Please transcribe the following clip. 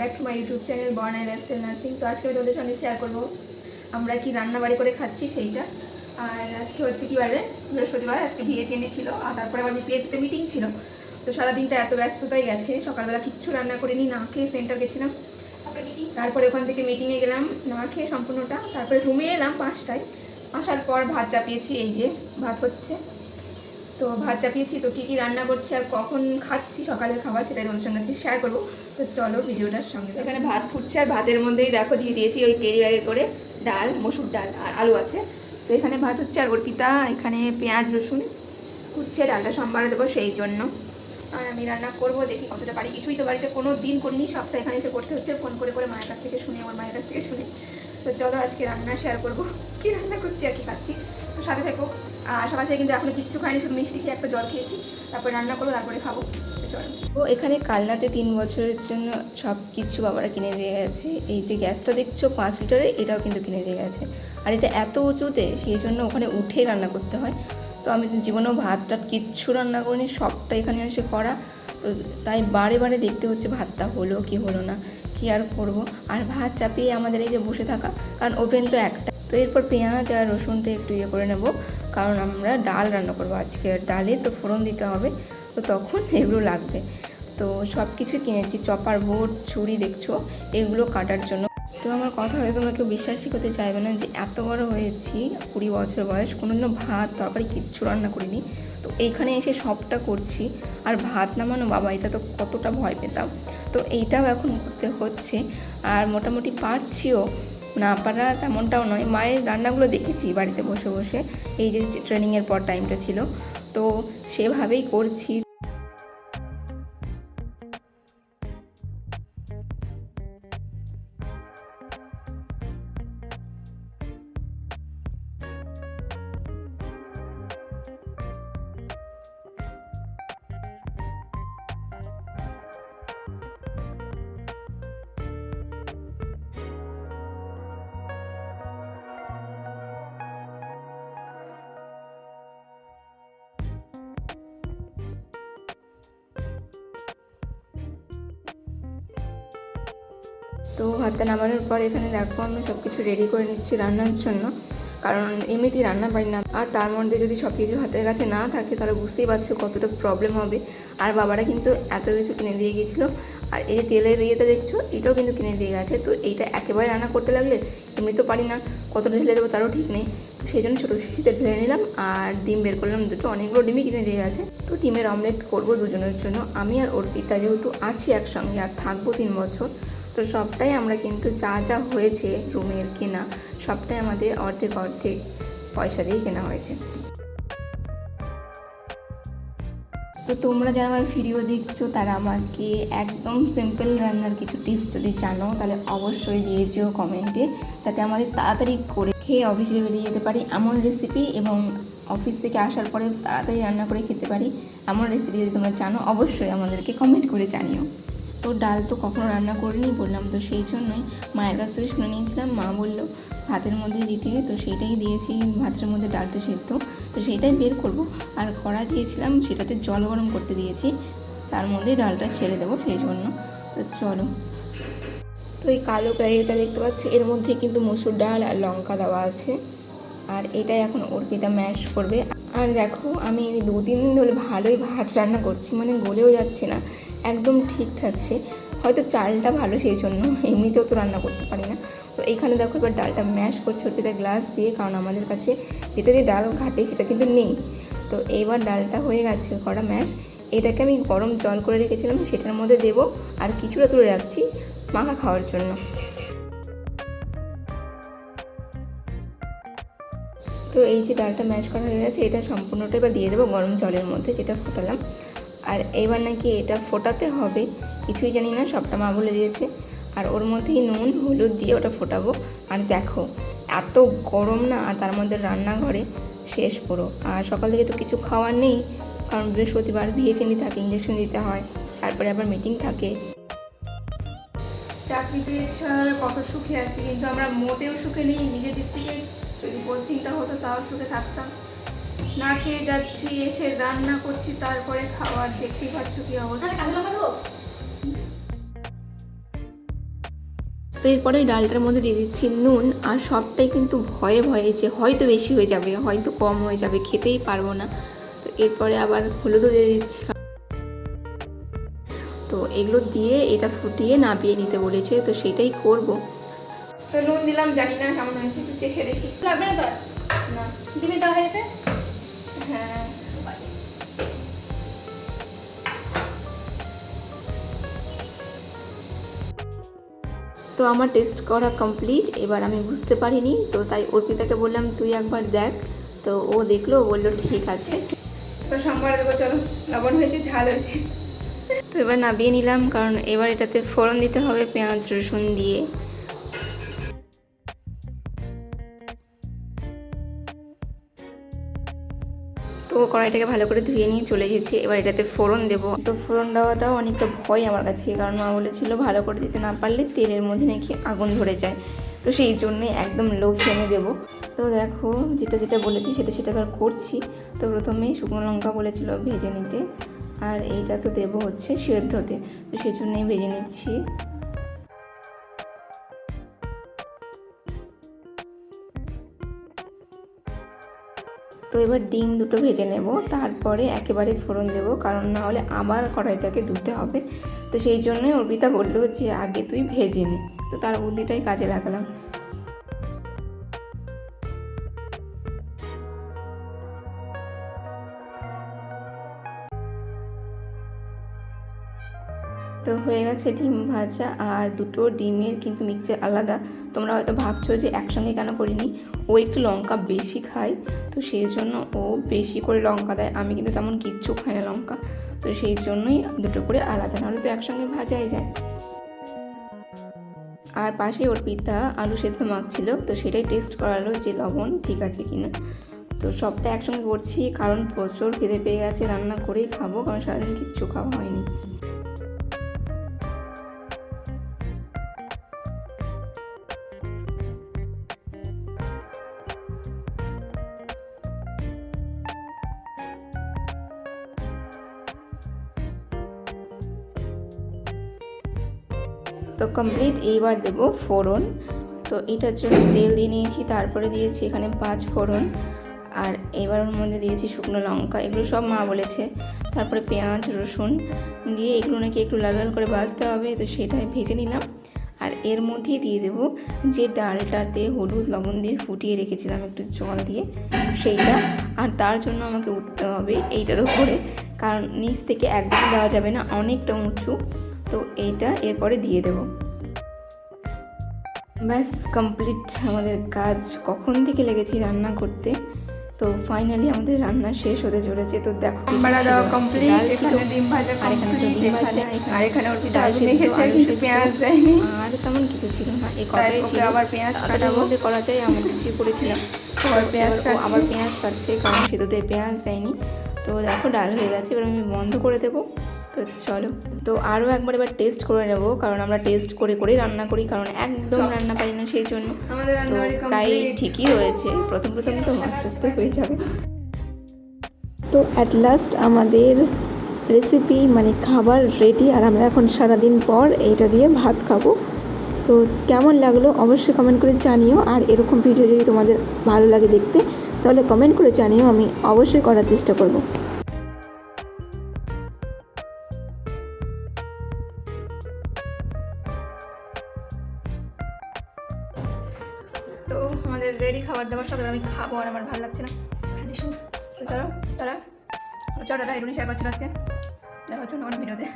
Back to my YouTube channel born and lifestyle nursing. তো আজকে আমি তোমাদের সঙ্গে শেয়ার করবো আমরা কি রান্নাবাড়ি করে খাচ্ছি সেইটা। আর আজকে হচ্ছে কি বারে, বৃহস্পতিবার। আজকে ভিএচএনএ ছিল, আর তারপরে আবার পিএসসিতে মিটিং ছিল। তো সারাদিনটা এত ব্যস্ততাই গেছে, সকালবেলা কিচ্ছু রান্না করিনি, না খেয়ে সেন্টার গেছিলাম। তারপরে ওখান থেকে মিটিংয়ে গেলাম না খেয়ে সম্পূর্ণটা। তারপরে রুমে এলাম 5টায়, আসার পর ভাত চাপিয়েছি। এই যে ভাত হচ্ছে, তো ভাত চাপিয়েছি। তো কী কী রান্না করছি আর কখন খাচ্ছি সকালের খাবার, সেটাই তোমাদের সঙ্গে আজকে শেয়ার করবো। তো চলো ভিডিওটার সঙ্গে। এখানে ভাত ফুটছে, আর ভাতের মধ্যেই দেখো দিয়ে দিয়েছি ওই ক্যারি ব্যাগে করে ডাল, মসুর ডাল আর আলু আছে। তো এখানে ভাত হচ্ছে, আর অর্পিতা এখানে পেঁয়াজ রসুন কুচ্ছে ডালটা সম্বারে দেবো সেই জন্য। আর আমি রান্না করবো, দেখি কতটা পারি। কিছুই তো বাড়িতে কোনো দিন করিনি, সপ্তাহে এখানে এসে করতে হচ্ছে ফোন করে করে, মায়ের কাছ থেকে শুনে, আমার মায়ের কাছ থেকে শুনে। তো চলো আজকে রান্না শেয়ার করবো, কী রান্না করছি আর কি খাচ্ছি। তো সাথে থেকো। আর সকাল থেকে কিন্তু এখনো কিচ্ছু খাইনি, শুধু মিষ্টি খেয়ে একটা জল খেয়েছি। তারপরে রান্না করবো, তারপরে খাবো। চলো। তো এখানে কালনাতে 3 বছরের জন্য সব কিছু বাবারা কিনে দিয়ে গেছে। এই যে গ্যাসটা দেখছো 5 লিটারের, এটাও কিন্তু কিনে দিয়ে গেছে। আর এটা এত উঁচুতে, সেই জন্য ওখানে উঠেই রান্না করতে হয়। তো আমি জীবনেও ভাত টাত কিচ্ছু রান্না করিনি, সবটা এখানে এসে করা। তো তাই বারে বারে দেখতে হচ্ছে ভাতটা হলো কি হলো না, কি আর করবো। আর ভাত চাপিয়ে আমাদের এই যে বসে থাকা, কারণ ওভেন তো একটা। তো এরপর পেঁয়াজ আর রসুনটা একটু ইয়ে করে নেবো, কারণ আমরা ডাল রান্না করবো আজকে। আর ডালে তো ফোড়ন দিতে হবে, তো তখন এগুলো লাগবে। তো সব কিছু কিনেছি, চপার বোর্ড, ছুরি দেখছো, এগুলো কাটার জন্য। তো আমার কথা হয়ে তোমরা কেউ বিশ্বাসই করতে চাইবে না যে এত বড় হয়েছি, 20 বছর বয়স, কোনোদিনও ভাত তরকারি কিচ্ছু রান্না করিনি। তো এইখানে এসে সবটা করছি। আর ভাত নামানো বাবা, এটা তো কতটা ভয় পেতাম। তো এইটাও এখন করতে হচ্ছে, আর মোটামুটি পারছিও। না পারা তেমনটাও নয়, মায়ের রান্নাগুলো দেখেছি বাড়িতে বসে বসে, এই যে ট্রেনিংয়ের পর টাইমটা ছিল, তো সেভাবেই করছি। তো ভাতটা নামানোর পর এখানে দেখো আমি সব কিছু রেডি করে নিচ্ছি রান্নার জন্য, কারণ এমনিতেই রান্না পারি না। আর তার মধ্যে যদি সব কিছু হাতের কাছে না থাকে, তাহলে বুঝতেই পারছো কতটা প্রবলেম হবে। আর বাবারা কিন্তু এত কিছু কিনে দিয়ে গিয়েছিলো। আর এই যে তেলের ইয়েটা দেখছো, এটাও কিন্তু কিনে দিয়ে গেছে। তো এইটা একেবারে রান্না করতে লাগলে এমনি তো পারি না, কতটা ঢেলে দেবো তারও ঠিক নেই। তো সেই জন্য ছোটো শিশিতে ঢেলে নিলাম, আর ডিম বের করলাম দুটো, অনেকগুলো ডিমই কিনে দিয়ে গেছে। তো ডিমের অমলেট করবো দুজনের জন্য, আমি আর অর্পিতা যেহেতু আছি একসঙ্গে আর থাকবো 3 বছর। তো সবটাই আমরা কিন্তু যা যা হয়েছে রুমের কেনা, সবটাই আমাদের অর্ধেক অর্ধেক পয়সা দিয়েই কেনা হয়েছে। তো তোমরা যারা আমার ভিডিও দেখছো, তারা আমাকে একদম সিম্পল রান্নার কিছু টিপস যদি জানো, তাহলে অবশ্যই দিয়ে যেও কমেন্টে, যাতে আমাদের তাড়াতাড়ি করে খেয়ে অফিসে বেরিয়ে যেতে পারি এমন রেসিপি, এবং অফিস থেকে আসার পরে তাড়াতাড়ি রান্না করে খেতে পারি এমন রেসিপি যদি তোমরা জানো, অবশ্যই আমাদেরকে কমেন্ট করে জানিও। তো ডাল তো কখনো রান্না করিনি বললাম, তো সেই জন্যই মায়ের কাছ থেকে শুনে নিয়েছিলাম। মা বললো ভাতের মধ্যে দিতে, তো সেইটাই দিয়েছি। ভাতের মধ্যে ডালটা সিদ্ধ, তো সেইটাই বের করব। আর কড়া দিয়েছিলাম, সেটাতে জল গরম করতে দিয়েছি, তার মধ্যে ডালটা ছেড়ে দেবো সেই জন্য। তো চলো। তো এই কালো ক্যারিটা দেখতে পাচ্ছ, এর মধ্যে কিন্তু মসুর ডাল আর লঙ্কা দেওয়া আছে। আর এটাই এখন অর্পিতা ম্যাশ করবে। আর দেখো আমি 2-3 দিন ধরে ভালোই ভাত রান্না করছি, মানে গলেও যাচ্ছে না, একদম ঠিক থাকছে। হয়তো চালটা ভালো সেই জন্য, এমনিতেও তো রান্না করতে পারি না। তো এইখানে দেখো এবার ডালটা ম্যাশ করছে অর্পিতা গ্লাস দিয়ে, কারণ আমাদের কাছে যেটা দিয়ে ডাল ঘাটে সেটা কিন্তু নেই। তো এইবার ডালটা হয়ে গেছে করা ম্যাশ। এটাকে আমি গরম জল করে রেখেছিলাম, সেটার মধ্যে দেবো। আর কিছুটা তুলে রাখছি মাখা খাওয়ার জন্য। তো এই যে ডালটা ম্যাশ করা হয়ে গেছে, এটা সম্পূর্ণটা এবার দিয়ে দেবো গরম জলের মধ্যে, যেটা ফোটালাম। আর এইবার নাকি এটা ফোটাতে হবে, কিছুই জানি না, সবটা মা বলে দিয়েছে। আর ওর মধ্যেই নুন হলুদ দিয়ে ওটা ফোটাবো। আর দেখো এত গরম না, আর তার মধ্যে রান্নাঘরে শেষ পুরো। আর সকাল থেকে তো কিছু খাওয়ার নেই, কারণ বৃহস্পতিবার ভিএচএনএ থাকে, ইঞ্জেকশন দিতে হয়, তারপরে আবার মিটিং থাকে। চাকরি পেয়েছি কত সুখে আছি, কিন্তু আমরা মোটেও সুখে নেই। নিজের ডিস্ট্রিক্টে যদি পোস্টিংটা হতো তাও সুখে থাকতাম। না খেয়ে যাচ্ছি, এসে রান্না করছি, তারপরে খাওয়ার, দেখতেই পাচ্ছ কি অবস্থা। তো এরপরে ডালটার মধ্যে দিয়ে দিচ্ছি নুন, আর সবটাই কিন্তু ভয়ে ভয়ে যে হয়তো বেশি হয়ে যাবে, হয়তো কম হয়ে যাবে, খেতেই পারবো না। তো এরপরে আবার হলুদও দিয়ে দিচ্ছি। তো এগুলো দিয়ে এটা ফুটিয়ে নামিয়ে নিতে বলেছে, তো সেটাই করব। তো নুন দিলাম, জানি না কেমন হয়েছে, একটু চেখে দেখি। লাগবে না তো? না, ডিমে দেওয়া হয়েছে। হ্যাঁ। তো আমার টেস্ট করা কমপ্লিট। এবার আমি বুঝতে পারিনি, তো তাই অর্পিতাকে বললাম তুই একবার দেখ। তো ও দেখলো, বললো ঠিক আছে। এবার সম্বার দেবো, চলো। লবণ হয়েছে, ঝাল হয়েছে। তো এবার নামিয়ে নিলাম, কারণ এবার এটাতে ফোড়ন দিতে হবে পেঁয়াজ রসুন দিয়ে। তো কড়াইটাকে ভালো করে ধুয়ে নিয়ে চলে গেছি। এবার এটাতে ফোড়ন দেবো। তো ফোড়ন দেওয়াটাও অনেকটা ভয় আমার কাছে, কারণ মা বলেছিল ভালো করে দিতে না পারলে তেলের মধ্যে নাকি আগুন ধরে যায়। তো সেই জন্যই একদম লো ফ্লেমে দেবো। তো দেখো, যেটা বলেছি সেটা এবার করছি। তো প্রথমেই শুকনো লঙ্কা বলেছিল ভেজে নিতে, আর এইটা তো দেবো হচ্ছে সেদ্ধতে, তো সেই জন্যই ভেজে নিচ্ছি। তো এবার ডিম দুটো ভেজে নেব, তারপরে একেবারে ফোড়ন দেব, কারণ না হলে আবার কড়াইটাকে ধুতে হবে। তো সেই জন্যই অর্পিতা বললো যে আগে তুই ভেজে নে। তো তার বুদ্ধিটাই কাজে লাগালাম। তো হয়ে গেছে ডিম ভাজা, আর দুটো ডিমের কিন্তু মিক্সচার আলাদা। তোমরা হয়তো ভাবছো যে একসঙ্গে কেন করিনি। ও একটু লঙ্কা বেশি খায়, তো সেই জন্য ও বেশি করে লঙ্কা দেয়। আমি কিন্তু তেমন কিচ্ছু খাই না লঙ্কা, তো সেই জন্যই দুটো করে আলাদা, নাহলে তো একসঙ্গে ভাজাই যায়। আর পাশে অর্পিতা আলু সেদ্ধ মাখছিল, তো সেটাই টেস্ট করালো যে লবণ ঠিক আছে কিনা। তো সবটা একসঙ্গে করছি, কারণ প্রচুর খিদে পেয়ে গেছে, রান্না করেই খাবো, কারণ সারাদিন কিচ্ছু খাওয়া হয়নি। তো কমপ্লিট। এইবার দেবো ফোড়ন। তো এটার জন্য তেল দিয়ে নিয়েছি, তারপরে দিয়েছি এখানে 5 ফোড়ন, আর এবার ওর মধ্যে দিয়েছি শুকনো লঙ্কা। এগুলো সব মা বলেছে। তারপরে পেঁয়াজ রসুন দিয়ে এগুলো নাকি একটু লাল লাল করে ভাজতে হবে, তো সেটাই ভেজে নিলাম। আর এর মধ্যেই দিয়ে দেবো যে ডালটাতে হলুদ লবণ দিয়ে ফুটিয়ে রেখেছিলাম একটু জল দিয়ে, সেইটা। আর তার জন্য আমাকে উঠতে হবে এইটার উপরে, কারণ নিচ থেকে একদম দেওয়া যাবে না, অনেকটা উঁচু। তো এইটা এরপরে দিয়ে দেব। ব্যাস কমপ্লিট আমাদের কাজ। কখন থেকে লেগেছি রান্না করতে। তো ফাইনালি আমাদের রান্না শেষ হতে চলেছে। তো দেখো কমপ্লিট, এখানে ডিম ভাজা, আর এখানে ডাল মেখেছে, কিন্তু পেঁয়াজ দেয়নি, আর তেমন কিছু ছিল না। এই কড়াই আবার পেঁয়াজ কাটার মধ্যে করা যায় এমন কিছু করেছিলাম। আবার পেঁয়াজ কাটছে, কারণ সেতুতে পেঁয়াজ দেয়নি। তো দেখো ডাল হয়ে গেছে, এবার আমি বন্ধ করে দেবো। তো চলো, তো আরও একবার এবার টেস্ট করে নেবো, কারণ আমরা টেস্ট করে করেই রান্না করি, কারণ একদম রান্না পারি না, সেই জন্য। আমাদের প্রায় ঠিকই হয়েছে, প্রথম তো আস্তে আস্তে হয়ে যাবে। তো অ্যাট লাস্ট আমাদের রেসিপি মানে খাবার রেডি, আর আমরা এখন সারাদিন পর এইটা দিয়ে ভাত খাবো। তো কেমন লাগলো অবশ্যই কমেন্ট করে জানিও, আর এরকম ভিডিও যদি তোমাদের ভালো লাগে দেখতে, তাহলে কমেন্ট করে জানিও, আমি অবশ্যই করার চেষ্টা করব। তো আমাদের রেডি খাবার দাবার সব, আমি খাবো, আর আমার ভালো লাগছে না খালি শুধু। তো চলো টাটা, এগুলো শেয়ার করছিল আজকে, দেখা হচ্ছে অন্য ভিডিওতে।